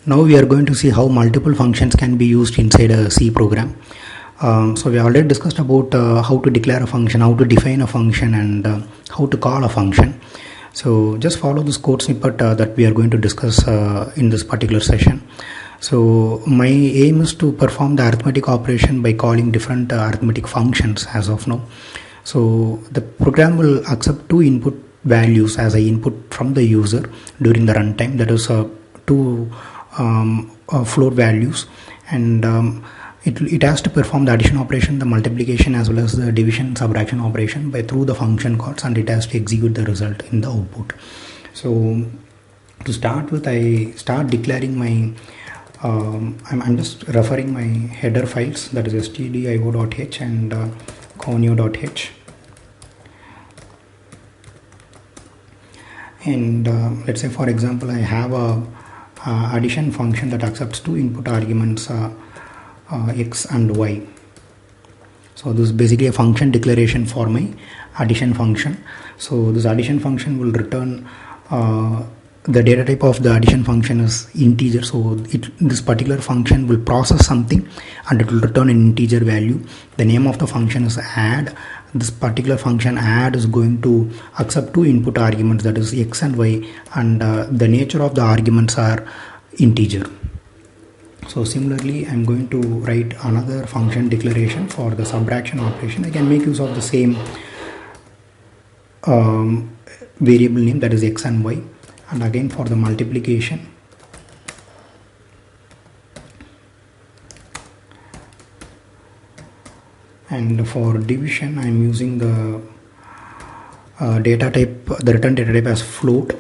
Now we are going to see how multiple functions can be used inside a C program. So we already discussed about how to declare a function, how to define a function, and how to call a function. So just follow this code snippet that we are going to discuss in this particular session. So my aim is to perform the arithmetic operation by calling different arithmetic functions as of now. So the program will accept two input values as an input from the user during the runtime, that is two float values, and it has to perform the addition operation, the multiplication, as well as the division subtraction operation through the function calls, and it has to execute the result in the output. So to start with, I start declaring my I'm just referring my header files, that is stdio.h and conio.h, and let's say for example I have a addition function that accepts two input arguments, x and y. So this is basically a function declaration for my addition function. So this addition function will return the data type of the addition function is integer. So this particular function will process something and it will return an integer value. The name of the function is add. This particular function add is going to accept two input arguments, that is x and y, and the nature of the arguments are integer. So similarly, I'm going to write another function declaration for the subtraction operation. I can make use of the same variable name, that is x and y, and again for the multiplication, and for division I'm using the data type, the return data type as float,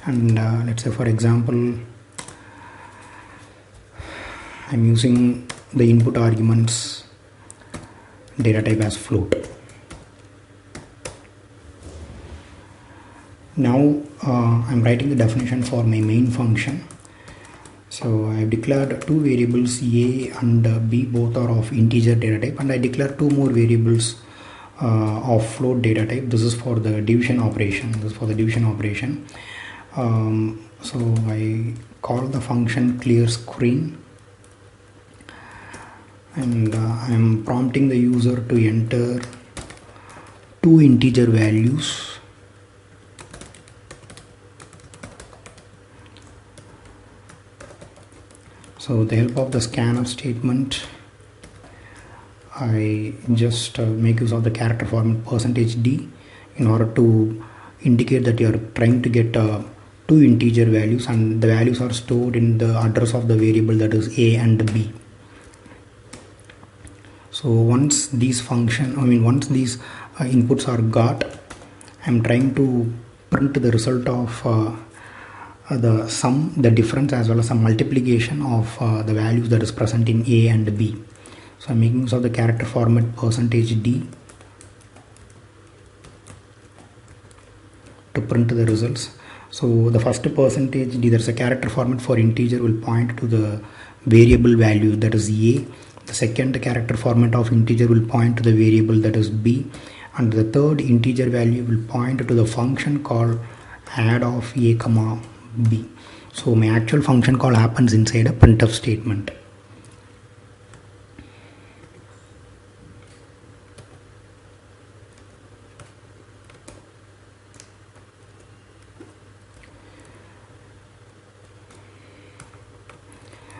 and let's say for example I'm using the input arguments data type as float. Now I'm writing the definition for my main function. So I have declared two variables a and b, both are of integer data type, and I declare two more variables of float data type. This is for the division operation. So I call the function clear screen, and I am prompting the user to enter two integer values. So with the help of the scanf statement, I just make use of the character format %d in order to indicate that you are trying to get two integer values, and the values are stored in the address of the variable, that is a and b. So once these inputs are got, I'm trying to print the result of the sum, the difference, as well as some multiplication of the values that is present in a and b. So I'm making use of the character format %d to print the results. So the first %d, there's a character format for integer, will point to the variable value, that is a. The second character format of integer will point to the variable, that is b, and the third integer value will point to the function called add of a comma b. So my actual function call happens inside a printf statement.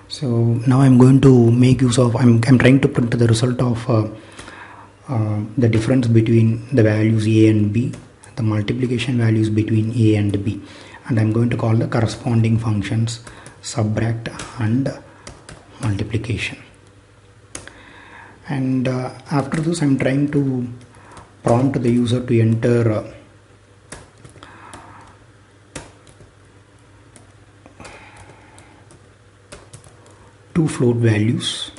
So now I'm going to make use of, I'm trying to print the result of the difference between the values a and b, the multiplication values between a and b, and I'm going to call the corresponding functions subtract and multiplication. And after this I'm trying to prompt the user to enter two float values,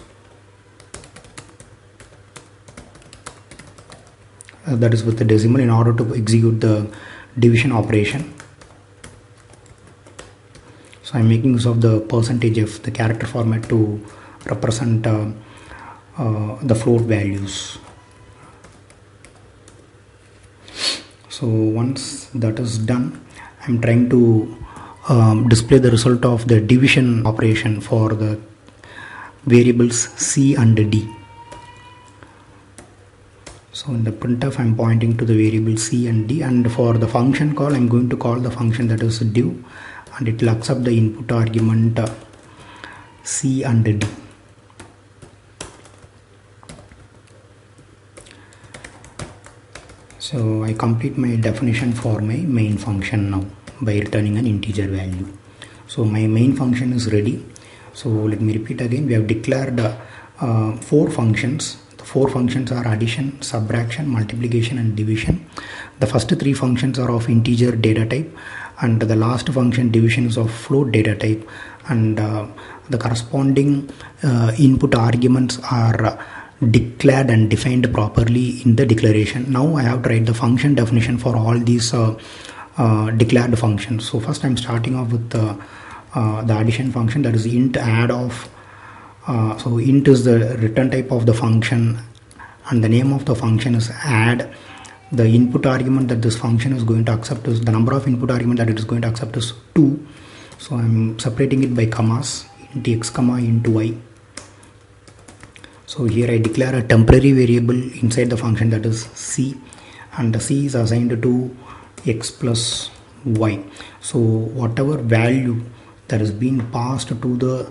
that is with the decimal, in order to execute the division operation. So I'm making use of the %f, the character format, to represent the float values. So once that is done, I'm trying to display the result of the division operation for the variables c and d. So in the printf I'm pointing to the variable c and d, and for the function call I'm going to call the function that is div, and it will accept the input argument c and d. So I complete my definition for my main function now by returning an integer value. So my main function is ready. So let me repeat again. We have declared 4 functions. The 4 functions are addition, subtraction, multiplication and division. The first 3 functions are of integer data type, and the last function division is of float data type, and the corresponding input arguments are declared and defined properly in the declaration. Now I have to write the function definition for all these declared functions. So first I'm starting off with the addition function, that is int add of. So int is the return type of the function, and the name of the function is add. The input argument that this function is going to accept is, the number of input argument that it is going to accept is 2. So I'm separating it by commas, int x comma int y. So here I declare a temporary variable inside the function, that is c, and the c is assigned to x plus y. So whatever value that is being passed to the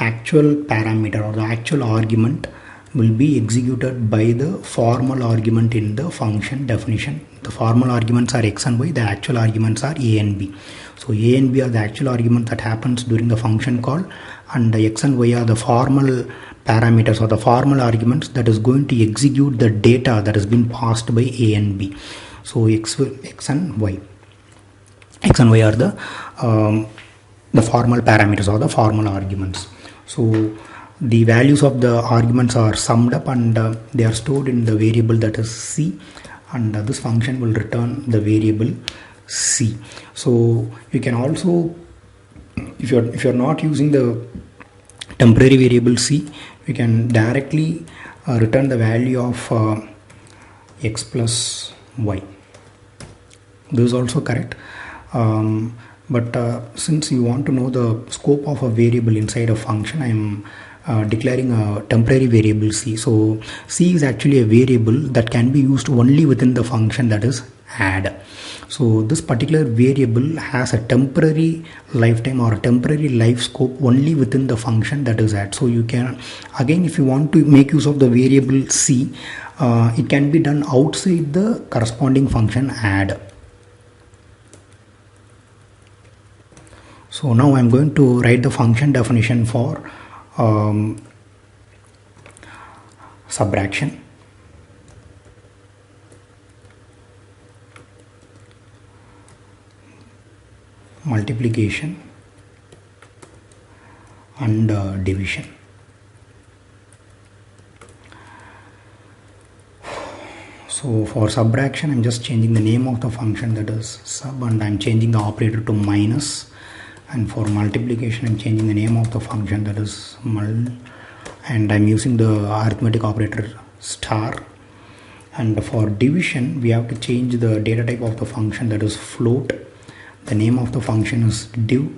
actual parameter or the actual argument will be executed by the formal argument in the function definition. The formal arguments are x and y, the actual arguments are a and b. So a and b are the actual argument that happens during the function call, and the x and y are the formal parameters or the formal arguments that is going to execute the data that has been passed by a and b. So x and y are the formal parameters or the formal arguments. So the values of the arguments are summed up, and they are stored in the variable that is c, and this function will return the variable c. So you can also, if you're not using the temporary variable c, you can directly return the value of x plus y. This is also correct. But since you want to know the scope of a variable inside a function, I am declaring a temporary variable c. So c is actually a variable that can be used only within the function, that is add. So this particular variable has a temporary lifetime or a temporary life scope only within the function, that is add. So you can, again, if you want to make use of the variable c, it can be done outside the corresponding function add. So now I'm going to write the function definition for subtraction, multiplication and division. So for subtraction, I'm just changing the name of the function, that is sub, and I'm changing the operator to minus. And for multiplication, I'm changing the name of the function, that is mul, and I'm using the arithmetic operator star. And for division, we have to change the data type of the function, that is float. The name of the function is div,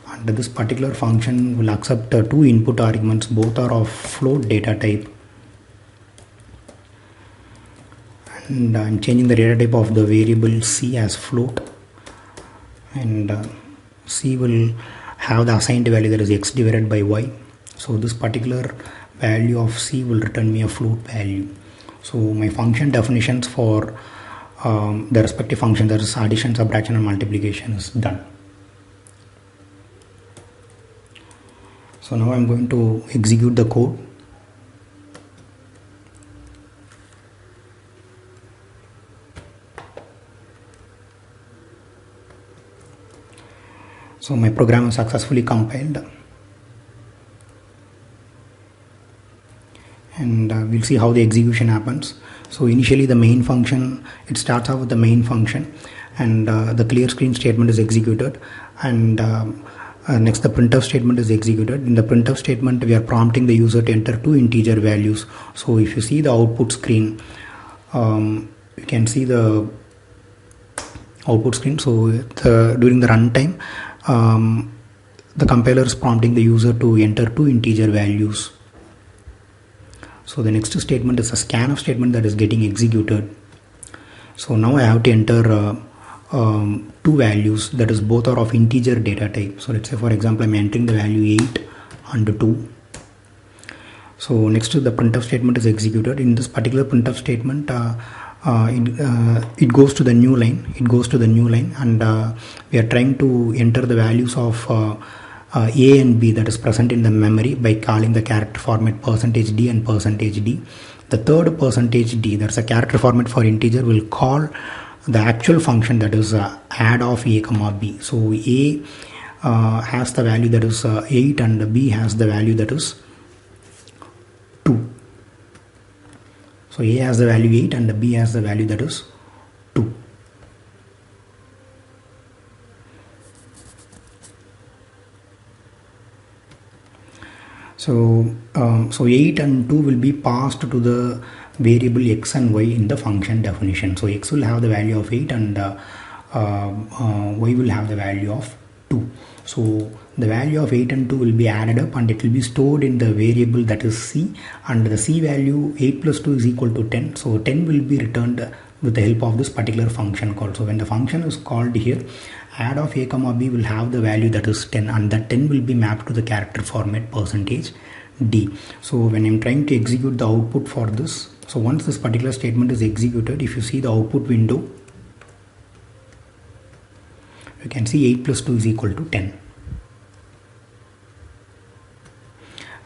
and this particular function will accept 2 input arguments, both are of float data type. And I'm changing the data type of the variable c as float, and c will have the assigned value, that is x divided by y. So this particular value of c will return me a float value. So my function definitions for the respective function, that is addition, subtraction and multiplication, is done. So now I'm going to execute the code. So my program is successfully compiled, and we'll see how the execution happens. So initially the main function, it starts off with the main function, and the clear screen statement is executed, and next the printf statement is executed. In the printf statement, we are prompting the user to enter 2 integer values. So if you see the output screen, you can see the output screen. So during the runtime, the compiler is prompting the user to enter two integer values. So the next statement is a scanf statement that is getting executed. So now I have to enter two values, that is both are of integer data type. So let's say for example I'm entering the value 8 and 2. So next the printf statement is executed. In this particular printf statement it goes to the new line. And we are trying to enter the values of A and B that is present in the memory by calling the character format %d and %d. The third %d, that's a character format for integer, will call the actual function, that is add of a comma b. So A has the value that is 8 and B has the value that is 2. So A has the value 8 and B has the value that is 2. So 8 and 2 will be passed to the variable x and y in the function definition. So x will have the value of 8 and y will have the value of 2. So the value of 8 and 2 will be added up and it will be stored in the variable that is c, and the c value 8 plus 2 is equal to 10. So 10 will be returned with the help of this particular function call. So when the function is called here, add of a comma b will have the value that is 10, and that 10 will be mapped to the character format %d. So when I'm trying to execute the output for this, so once this particular statement is executed, if you see the output window, you can see 8 plus 2 is equal to 10.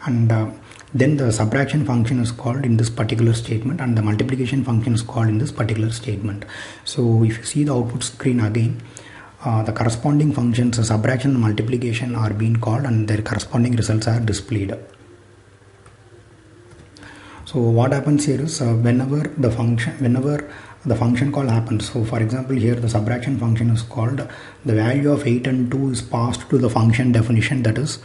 And then the subtraction function is called in this particular statement, and the multiplication function is called in this particular statement. So if you see the output screen again, the corresponding functions, the subtraction and multiplication, are being called and their corresponding results are displayed. So what happens here is whenever the function call happens, so for example here the subtraction function is called, the value of 8 and 2 is passed to the function definition that is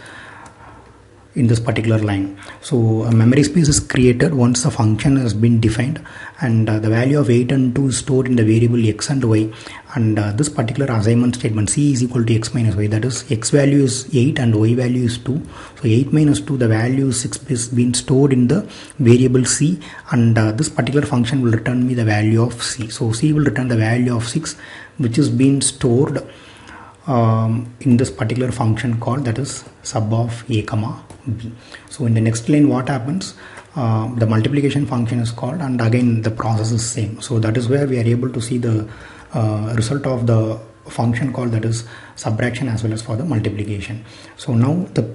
in this particular line. So a memory space is created once the function has been defined, and the value of 8 and 2 is stored in the variable x and y, and this particular assignment statement c is equal to x minus y, that is x value is 8 and y value is 2. So 8 minus 2, the value 6 is being stored in the variable c, and this particular function will return me the value of c. So c will return the value of 6 which is being stored in this particular function call, that is sub of a comma b. So in the next line what happens, the multiplication function is called, and again the process is same. So that is where we are able to see the result of the function call, that is subtraction as well as for the multiplication. So now the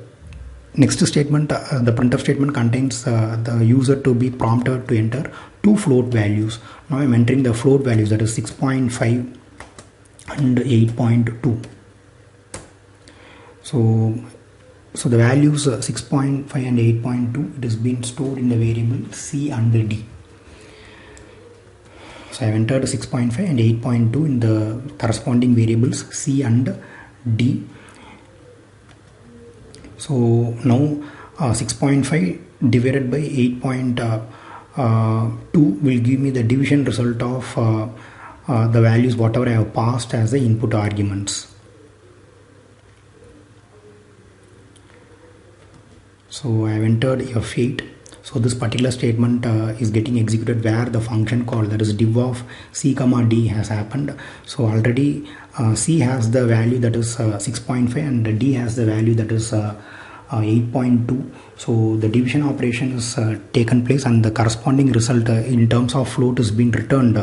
next statement, the printf statement contains the user to be prompted to enter two float values. Now I'm entering the float values, that is 6.5 and 8.2. So the values 6.5 and 8.2, it has been stored in the variable c and d. So I have entered 6.5 and 8.2 in the corresponding variables c and d. So now 6.5 divided by 8.2 will give me the division result of the values whatever I have passed as the input arguments. So I have entered F8. So this particular statement is getting executed where the function call, that is div of c comma d, has happened. So already c has the value that is 6.5 and d has the value that is 8.2. So the division operation is taken place, and the corresponding result in terms of float is being returned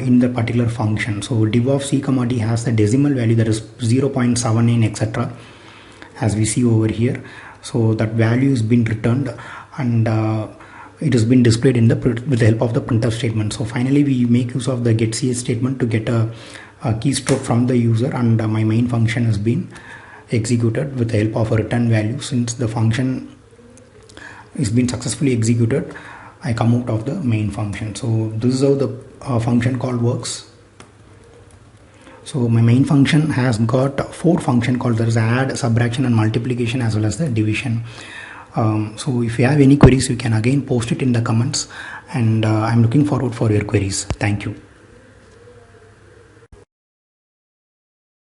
in the particular function. So div of c comma d has the decimal value that is 0.79 etc. as we see over here. So that value is being returned, and it has been displayed in with the help of the printf statement. So finally we make use of the getch statement to get a keystroke from the user, and my main function has been executed with the help of a return value. Since the function is been successfully executed, I come out of the main function. So this is how the function call works. So my main function has got 4 function calls, that is add, subtraction and multiplication as well as the division. So if you have any queries, you can again post it in the comments, and I'm looking forward for your queries. Thank you.